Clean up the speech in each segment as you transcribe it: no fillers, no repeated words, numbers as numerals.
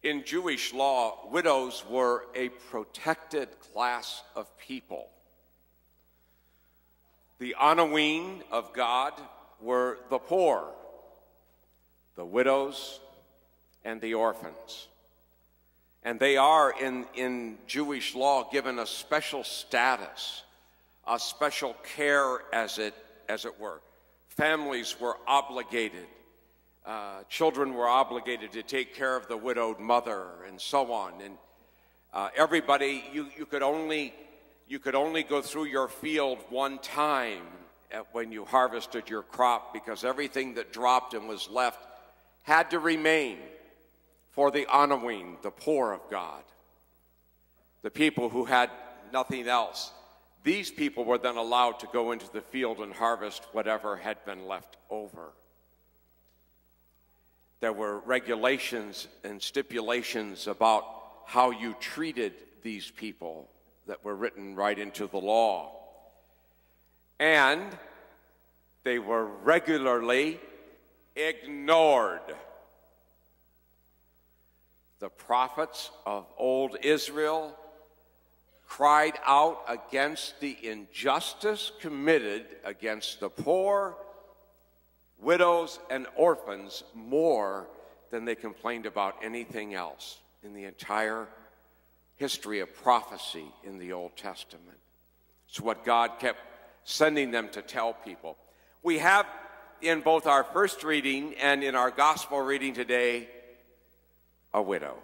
In Jewish law, widows were a protected class of people. The Anawim of God were the poor, the widows, and the orphans. And they are, in Jewish law, given a special status, a special care, as it were. Families were obligated, children were obligated to take care of the widowed mother, and so on. And everybody, you could only go through your field one time when you harvested your crop, because everything that dropped and was left had to remain for the Anawim, the poor of God, the people who had nothing else. These people were then allowed to go into the field and harvest whatever had been left over. There were regulations and stipulations about how you treated these people that were written right into the law. And they were regularly ignored. The prophets of old Israel cried out against the injustice committed against the poor, widows, and orphans more than they complained about anything else in the entire history of prophecy in the Old Testament. It's what God kept sending them to tell people. We have in both our first reading and in our gospel reading today a widow,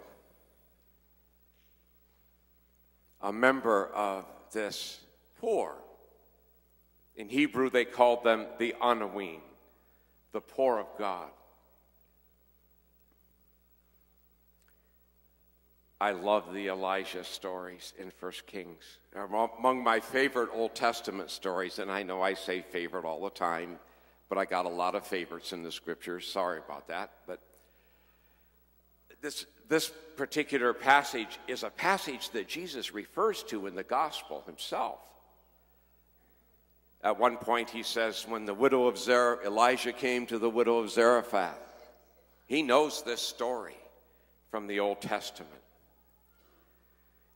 a member of this poor. In Hebrew, they called them the Anawim, the poor of God. I love the Elijah stories in 1 Kings. They're among my favorite Old Testament stories, and I know I say favorite all the time, but I got a lot of favorites in the scriptures. Sorry about that. But this particular passage is a passage that Jesus refers to in the gospel himself. At one point he says, when the widow of Elijah came to the widow of Zarephath, he knows this story from the Old Testament.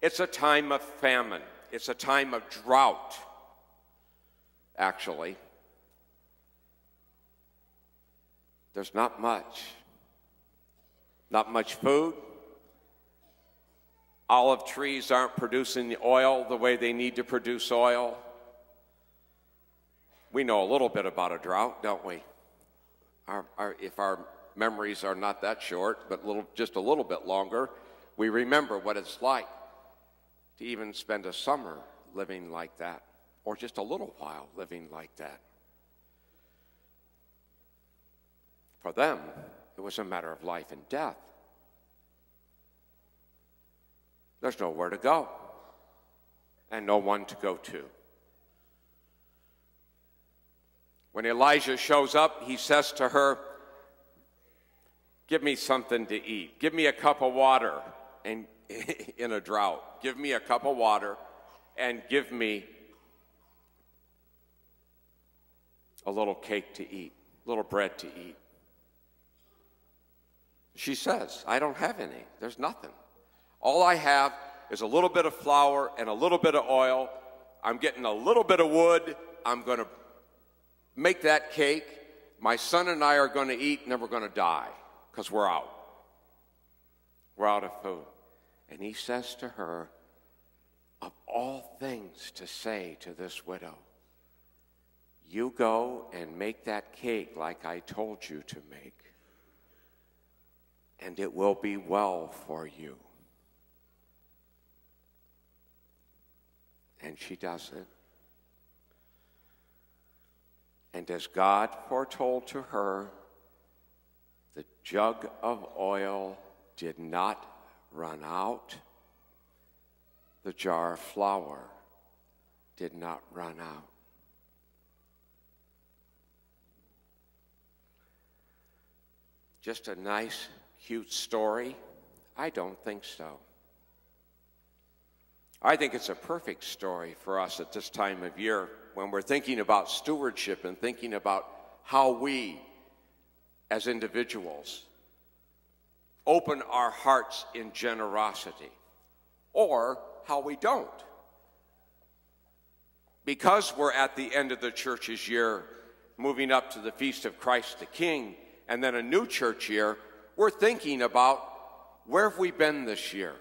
It's a time of famine. It's a time of drought, actually. There's not much food. Olive trees aren't producing the oil the way they need to produce oil. We know a little bit about a drought, don't we? If our memories are not that short, but just a little bit longer, we remember what it's like to even spend a summer living like that, or just a little while living like that. For them, it was a matter of life and death. There's nowhere to go, and no one to go to. When Elijah shows up, he says to her, give me something to eat. Give me a cup of water and in a drought. Give me a cup of water and give me a little cake to eat, a little bread to eat. She says, I don't have any. There's nothing. All I have is a little bit of flour and a little bit of oil. I'm getting a little bit of wood. I'm going to make that cake. My son and I are going to eat, and then we're going to die because we're out. We're out of food. And he says to her, of all things to say to this widow, you go and make that cake like I told you to make, and it will be well for you. And she does it. And as God foretold to her, the jug of oil did not run out. The jar of flour did not run out. Just a nice, cute story? I don't think so. I think it's a perfect story for us at this time of year when we're thinking about stewardship and thinking about how we, as individuals, open our hearts in generosity, or how we don't. Because we're at the end of the church's year, moving up to the Feast of Christ the King, and then a new church year, we're thinking about, where have we been this year?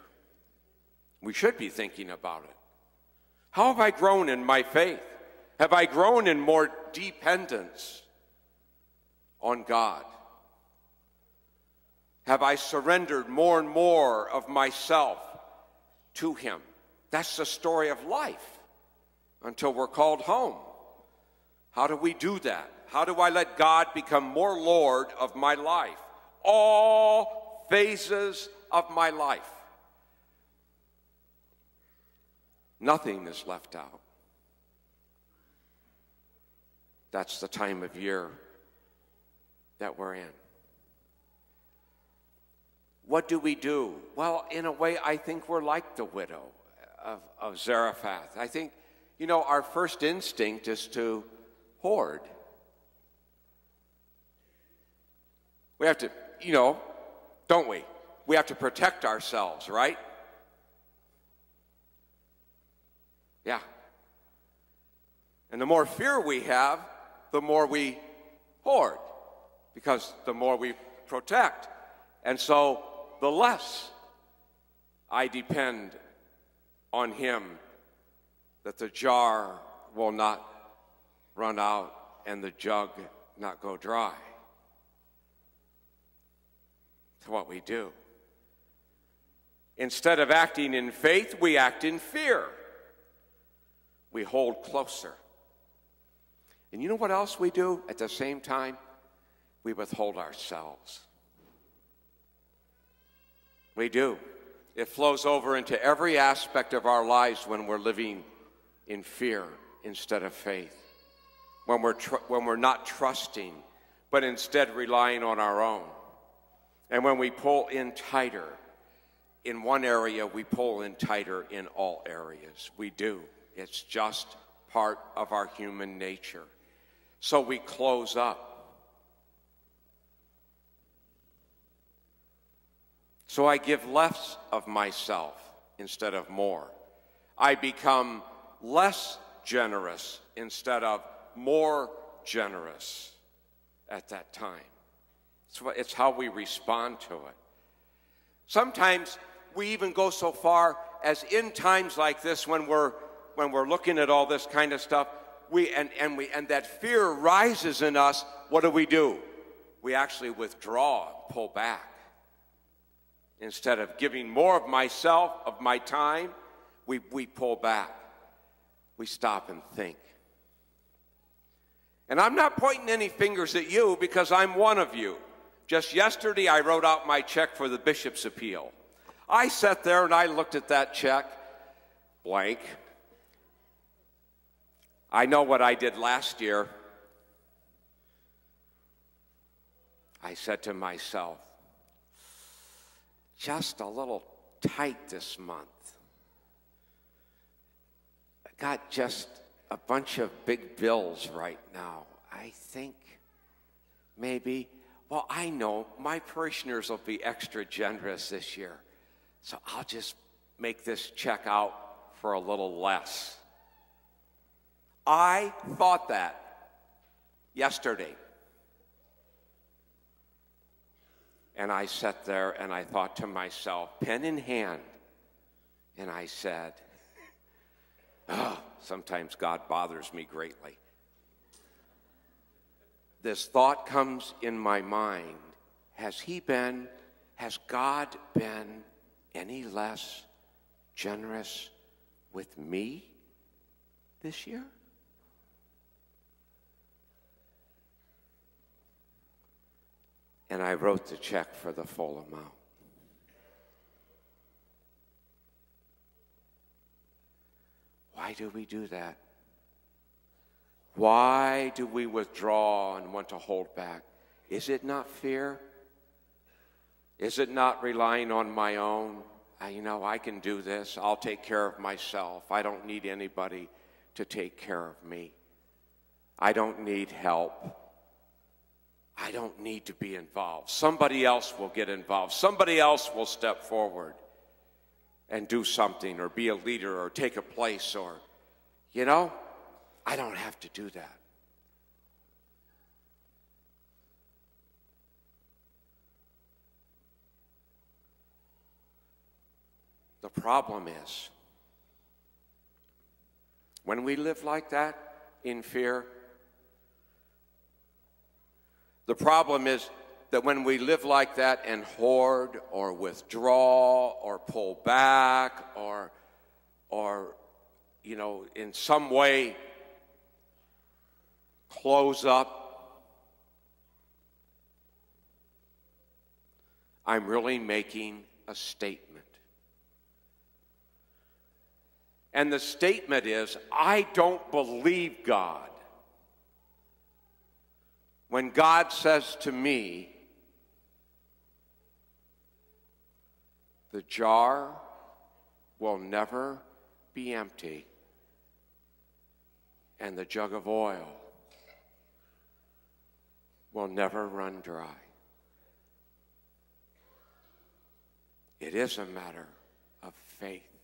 We should be thinking about it. How have I grown in my faith? Have I grown in more dependence on God? Have I surrendered more and more of myself to Him? That's the story of life until we're called home. How do we do that? How do I let God become more Lord of my life? All phases of my life. Nothing is left out. That's the time of year that we're in. What do we do? Well, in a way, I think we're like the widow of Zarephath. I think, our first instinct is to hoard. We have to, don't we? We have to protect ourselves, right? Yeah. And the more fear we have, the more we hoard, because the more we protect. And so the less I depend on Him, that the jar will not run out and the jug not go dry. That's what we do. Instead of acting in faith, we act in fear. We hold closer. And you know what else we do at the same time? We withhold ourselves. We do. It flows over into every aspect of our lives when we're living in fear instead of faith. When we're not trusting, but instead relying on our own. And when we pull in tighter in one area, we pull in tighter in all areas. We do. It's just part of our human nature. So we close up. So I give less of myself instead of more. I become less generous instead of more generous at that time. It's how we respond to it. Sometimes we even go so far as in times like this when we're looking at all this kind of stuff, and that fear rises in us, what do? We actually withdraw and pull back. Instead of giving more of myself, of my time, we pull back. We stop and think. And I'm not pointing any fingers at you because I'm one of you. Just yesterday, I wrote out my check for the bishop's appeal. I sat there and I looked at that check, blank. I know what I did last year. I said to myself, just a little tight this month. I got just a bunch of big bills right now. I think maybe, I know my parishioners will be extra generous this year, so I'll just make this check out for a little less. I thought that yesterday. And I sat there and I thought to myself, pen in hand, and I said, sometimes God bothers me greatly. This thought comes in my mind, has God been any less generous with me this year? And I wrote the check for the full amount. Why do we do that? Why do we withdraw and want to hold back? Is it not fear? Is it not relying on my own? I can do this. I'll take care of myself. I don't need anybody to take care of me. I don't need help. I don't need to be involved. Somebody else will get involved. Somebody else will step forward and do something or be a leader or take a place or, I don't have to do that. The problem is, when we live like that in fear, the problem is that when we live like that and hoard or withdraw or pull back or in some way close up, I'm really making a statement. And the statement is, I don't believe God when God says to me, the jar will never be empty and the jug of oil will never run dry. It is a matter of faith.